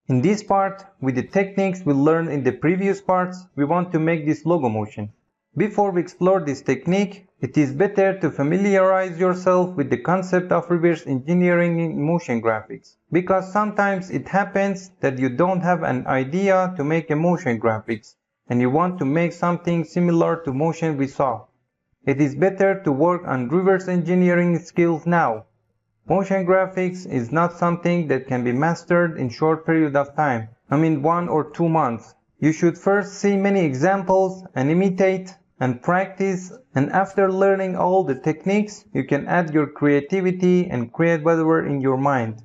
In this part, with the techniques we learned in the previous parts, we want to make this logo motion. Before we explore this technique, it is better to familiarize yourself with the concept of reverse engineering in motion graphics, because sometimes it happens that you don't have an idea to make a motion graphics and you want to make something similar to motion we saw. It is better to work on reverse engineering skills now. Motion graphics is not something that can be mastered in short period of time, 1 or 2 months. You should first see many examples and imitate and practice, and after learning all the techniques, you can add your creativity and create whatever in your mind.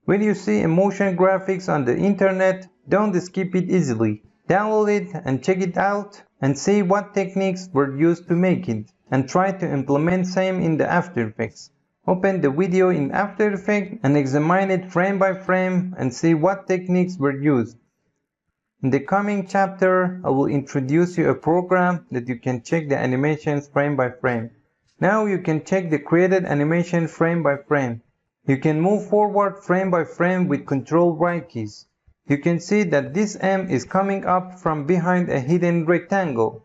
When you see a motion graphics on the internet, don't skip it easily. Download it and check it out and see what techniques were used to make it, and try to implement same in the After Effects. Open the video in After Effects and examine it frame by frame and see what techniques were used. In the coming chapter, I will introduce you a program that you can check the animations frame by frame. Now you can check the created animation frame by frame. You can move forward frame by frame with Ctrl right keys. You can see that this M is coming up from behind a hidden rectangle.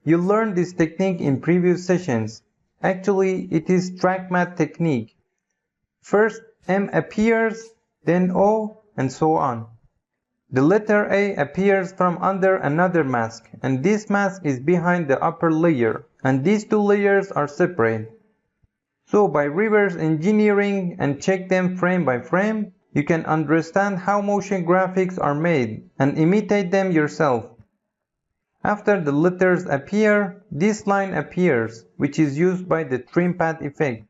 You learned this technique in previous sessions. Actually, it is track matte technique. First M appears, then O, and so on. The letter A appears from under another mask, and this mask is behind the upper layer, and these two layers are separate. So by reverse engineering and check them frame by frame, you can understand how motion graphics are made and imitate them yourself. After the letters appear, this line appears, which is used by the trim path effect.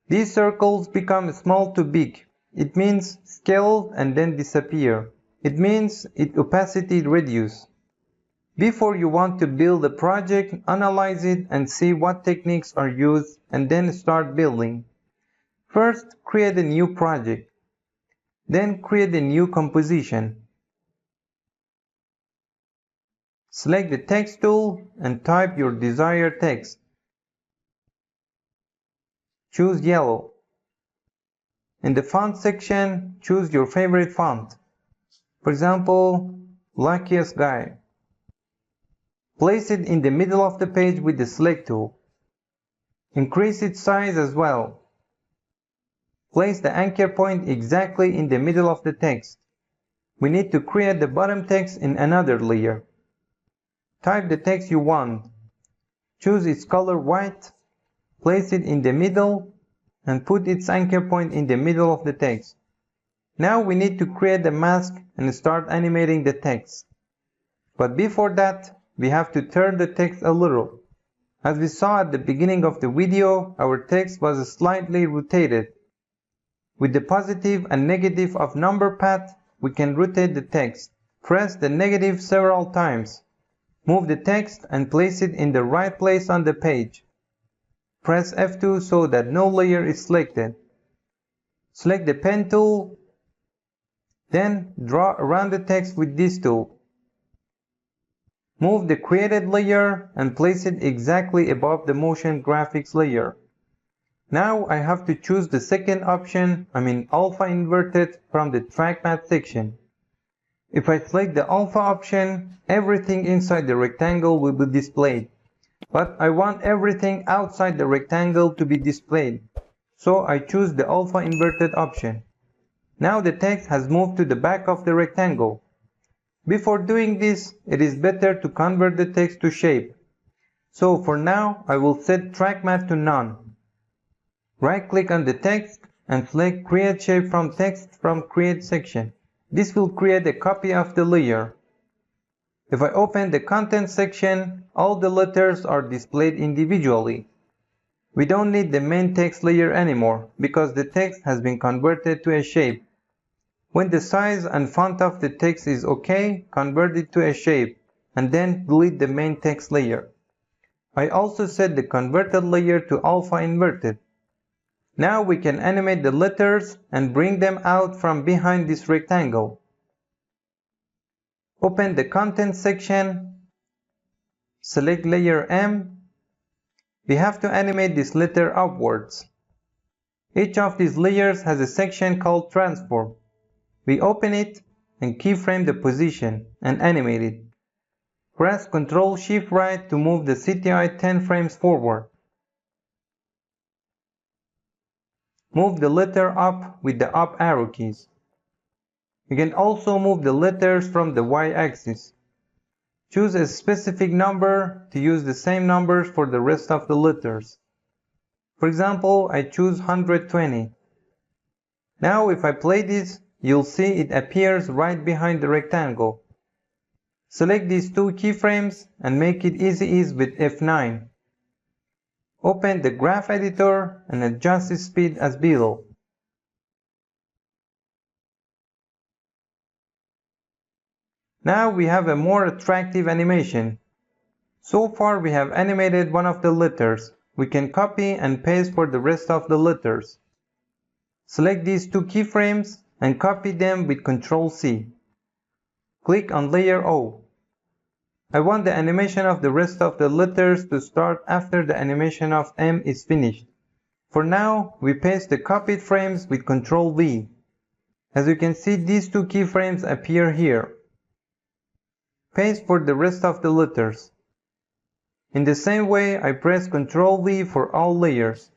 These circles become small to big. It means scale and then disappear. It means its opacity reduce. Before you want to build a project, analyze it and see what techniques are used and then start building. First, create a new project. Then create a new composition. Select the text tool and type your desired text. Choose yellow. In the font section, choose your favorite font. For example, Luckiest Guy. Place it in the middle of the page with the select tool. Increase its size as well. Place the anchor point exactly in the middle of the text. We need to create the bottom text in another layer. Type the text you want. Choose its color white. Place it in the middle and put its anchor point in the middle of the text. Now we need to create a mask and start animating the text. But before that, we have to turn the text a little. As we saw at the beginning of the video, our text was slightly rotated. With the positive and negative of number path, we can rotate the text. Press the negative several times. Move the text and place it in the right place on the page. Press F2 so that no layer is selected. Select the pen tool. Then draw around the text with this tool. Move the created layer and place it exactly above the motion graphics layer. Now I have to choose the second option, alpha inverted, from the track matte section. If I select the alpha option, everything inside the rectangle will be displayed. But I want everything outside the rectangle to be displayed. So I choose the alpha inverted option. Now the text has moved to the back of the rectangle. Before doing this, it is better to convert the text to shape. So for now, I will set track matte to none. Right click on the text and select Create Shape from Text from Create section. This will create a copy of the layer. If I open the Content section, all the letters are displayed individually. We don't need the main text layer anymore because the text has been converted to a shape. When the size and font of the text is OK, convert it to a shape and then delete the main text layer. I also set the converted layer to alpha inverted. Now we can animate the letters and bring them out from behind this rectangle. Open the Content section, select layer M. We have to animate this letter upwards. Each of these layers has a section called Transform. We open it and keyframe the position and animate it. Press Ctrl-Shift right to move the CTI 10 frames forward. Move the letter up with the up arrow keys. You can also move the letters from the y-axis. Choose a specific number to use the same numbers for the rest of the letters. For example, I choose 120. Now if I play this, you'll see it appears right behind the rectangle. Select these two keyframes and make it easy ease with F9. Open the graph editor and adjust its speed as below. Now we have a more attractive animation. So far we have animated one of the letters. We can copy and paste for the rest of the letters. Select these two keyframes and copy them with Ctrl-C. Click on Layer O. I want the animation of the rest of the letters to start after the animation of M is finished. For now, we paste the copied frames with Ctrl-V. As you can see, these two keyframes appear here. Paste for the rest of the letters. In the same way, I press Ctrl-V for all layers.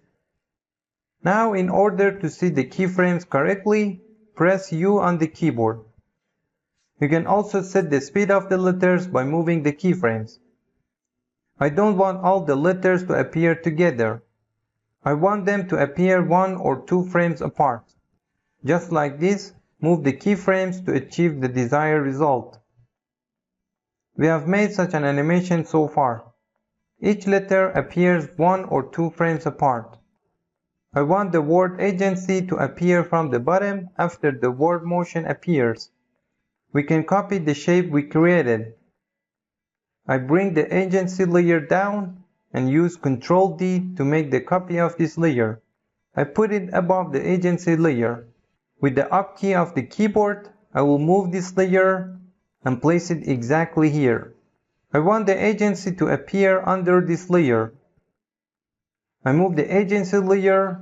Now, in order to see the keyframes correctly, press U on the keyboard. You can also set the speed of the letters by moving the keyframes. I don't want all the letters to appear together. I want them to appear 1 or 2 frames apart. Just like this, move the keyframes to achieve the desired result. We have made such an animation so far. Each letter appears 1 or 2 frames apart. I want the word agency to appear from the bottom after the word motion appears. We can copy the shape we created. I bring the agency layer down and use Ctrl-D to make the copy of this layer. I put it above the agency layer. With the up key of the keyboard, I will move this layer and place it exactly here. I want the agency to appear under this layer. I move the agency layer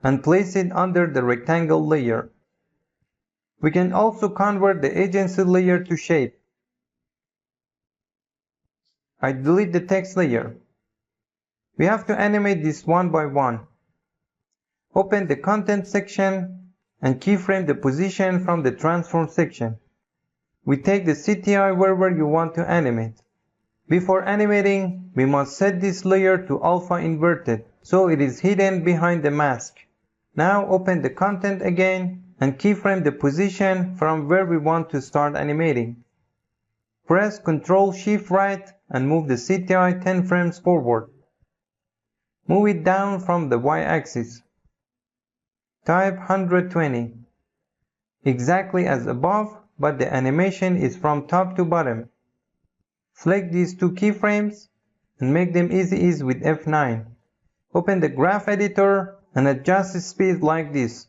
and place it under the rectangle layer. We can also convert the agency layer to shape. I delete the text layer. We have to animate this one by one. Open the content section and keyframe the position from the transform section. We take the CTI wherever you want to animate. Before animating, we must set this layer to alpha inverted, so it is hidden behind the mask. Now open the content again and keyframe the position from where we want to start animating. Press Ctrl-Shift right and move the CTI 10 frames forward. Move it down from the y-axis. Type 120. Exactly as above, but the animation is from top to bottom. Select these two keyframes and make them easy ease with F9. Open the graph editor and adjust the speed like this.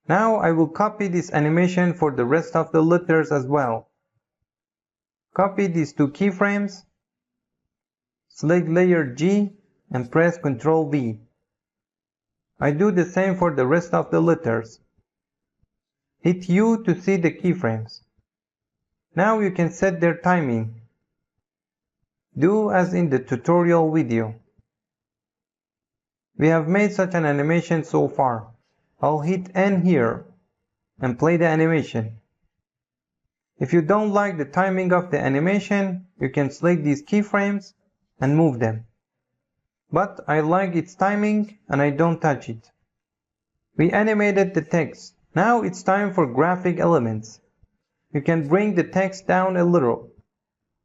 Now I will copy this animation for the rest of the letters as well. Copy these two keyframes, select layer G and press Ctrl-V. I do the same for the rest of the letters. Hit U to see the keyframes. Now you can set their timing. Do as in the tutorial video. We have made such an animation so far. I'll hit N here and play the animation. If you don't like the timing of the animation, you can select these keyframes and move them. But I like its timing and I don't touch it. We animated the text. Now it's time for graphic elements. You can bring the text down a little.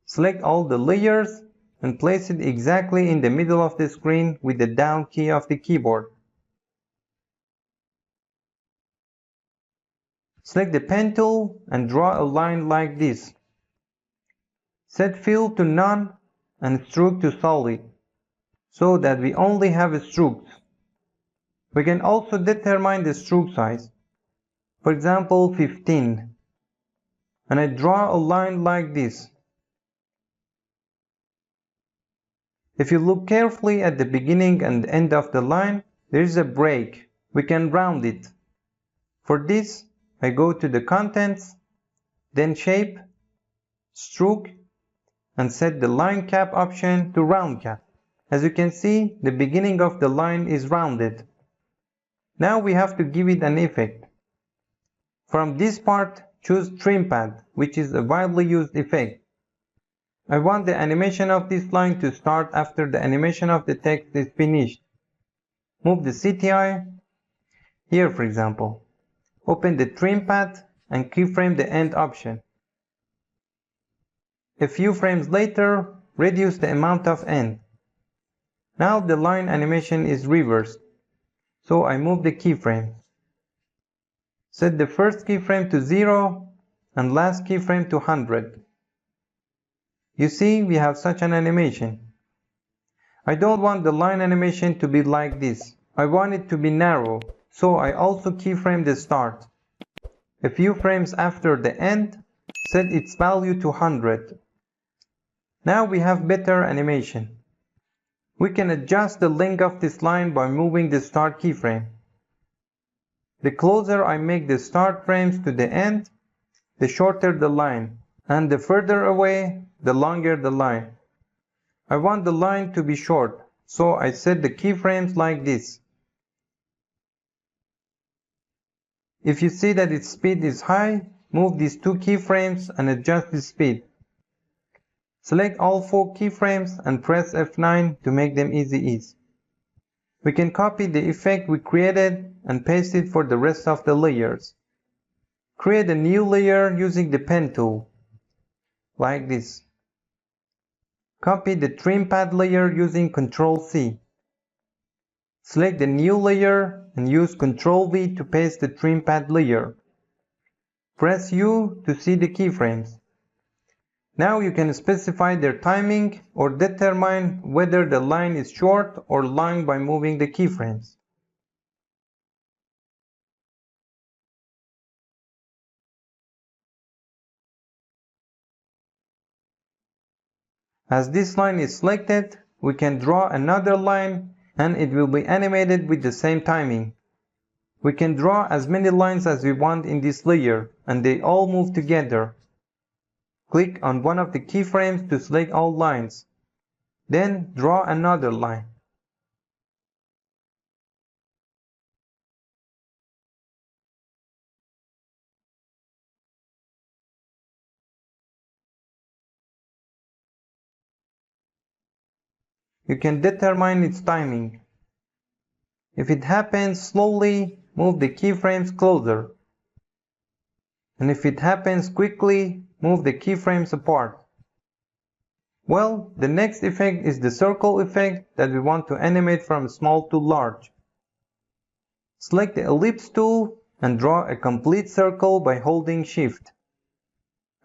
Select all the layers and place it exactly in the middle of the screen with the down key of the keyboard. Select the pen tool and draw a line like this. Set fill to none and stroke to solid, so that we only have strokes. We can also determine the stroke size. For example, 15. And I draw a line like this. If you look carefully at the beginning and end of the line, there is a break. We can round it. For this, I go to the Contents, then Shape, Stroke, and set the Line Cap option to Round Cap. As you can see, the beginning of the line is rounded. Now we have to give it an effect. From this part, choose Trim Pad, which is a widely used effect. I want the animation of this line to start after the animation of the text is finished. Move the CTI, here for example. Open the Trim Pad and keyframe the End option. A few frames later, reduce the amount of End. Now the line animation is reversed, so I move the keyframe. Set the first keyframe to 0 and last keyframe to 100. You see, we have such an animation. I don't want the line animation to be like this. I want it to be narrow, so I also keyframe the start. A few frames after the end, set its value to 100. Now we have better animation. We can adjust the length of this line by moving the start keyframe. The closer I make the start frames to the end, the shorter the line, and the further away, the longer the line. I want the line to be short, so I set the keyframes like this. If you see that its speed is high, move these two keyframes and adjust the speed. Select all 4 keyframes and press F9 to make them easy ease. We can copy the effect we created and paste it for the rest of the layers. Create a new layer using the pen tool, like this. Copy the Trim Pad layer using Ctrl+C. Select the new layer and use Ctrl+V to paste the Trim Pad layer. Press U to see the keyframes. Now you can specify their timing or determine whether the line is short or long by moving the keyframes. As this line is selected, we can draw another line and it will be animated with the same timing. We can draw as many lines as we want in this layer and they all move together. Click on one of the keyframes to select all lines. Then draw another line. You can determine its timing. If it happens slowly, move the keyframes closer. And if it happens quickly, move the keyframes apart. Well, the next effect is the circle effect that we want to animate from small to large. Select the ellipse tool and draw a complete circle by holding Shift.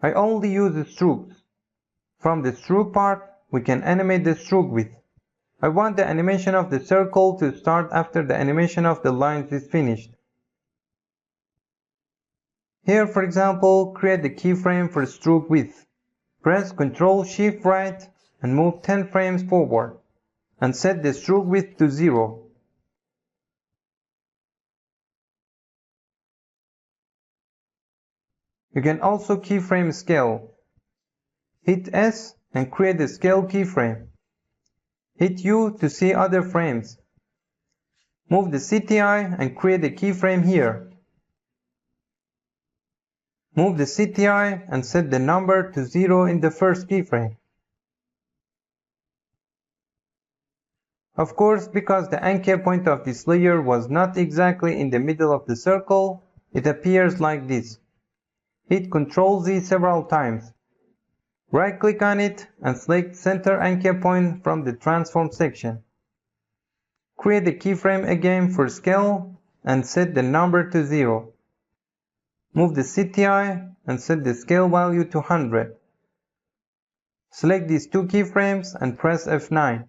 I only use the strokes. From the stroke part, we can animate the stroke width. I want the animation of the circle to start after the animation of the lines is finished. Here, for example, create the keyframe for stroke width. Press Ctrl+Shift right and move 10 frames forward and set the stroke width to 0. You can also keyframe scale. Hit S and create a scale keyframe. Hit U to see other frames. Move the CTI and create a keyframe here. Move the CTI and set the number to 0 in the first keyframe. Of course, because the anchor point of this layer was not exactly in the middle of the circle, it appears like this. Hit Ctrl+Z several times. Right-click on it and select Center Anchor Point from the Transform section. Create a keyframe again for scale and set the number to 0. Move the CTI and set the scale value to 100. Select these two keyframes and press F9.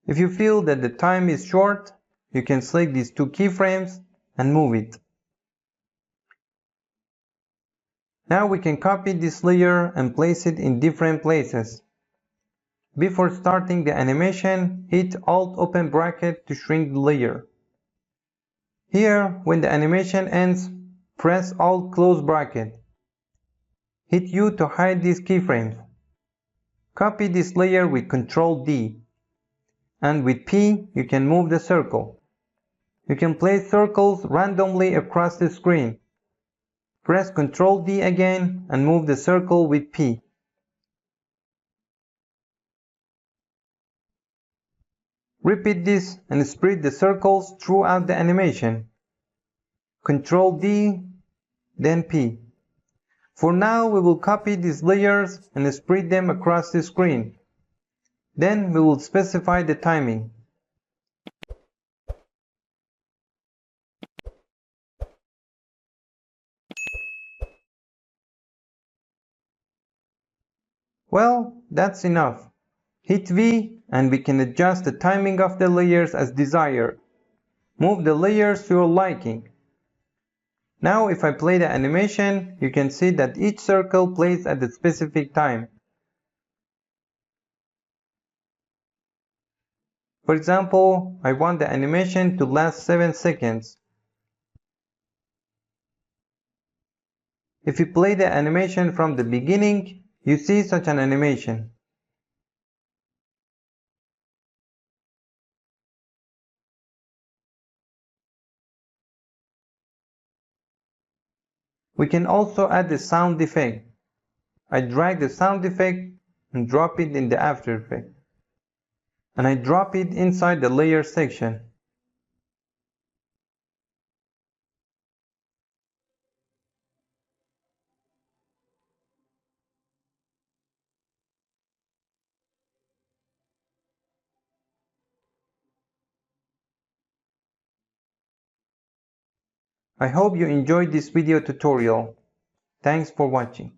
If you feel that the time is short, you can select these two keyframes and move it. Now we can copy this layer and place it in different places. Before starting the animation, hit Alt open bracket to shrink the layer. Here, when the animation ends, press Alt close bracket. Hit U to hide these keyframes. Copy this layer with Ctrl D. And with P, you can move the circle. You can place circles randomly across the screen. Press Ctrl D again and move the circle with P. Repeat this and spread the circles throughout the animation. Ctrl D, then P. For now, we will copy these layers and spread them across the screen. Then we will specify the timing. Well, that's enough. Hit V and we can adjust the timing of the layers as desired. Move the layers to your liking. Now if I play the animation, you can see that each circle plays at a specific time. For example, I want the animation to last 7 seconds. If you play the animation from the beginning, you see such an animation. We can also add the sound effect. I drag the sound effect and drop it in the After Effects. And I drop it inside the layer section. I hope you enjoyed this video tutorial. Thanks for watching.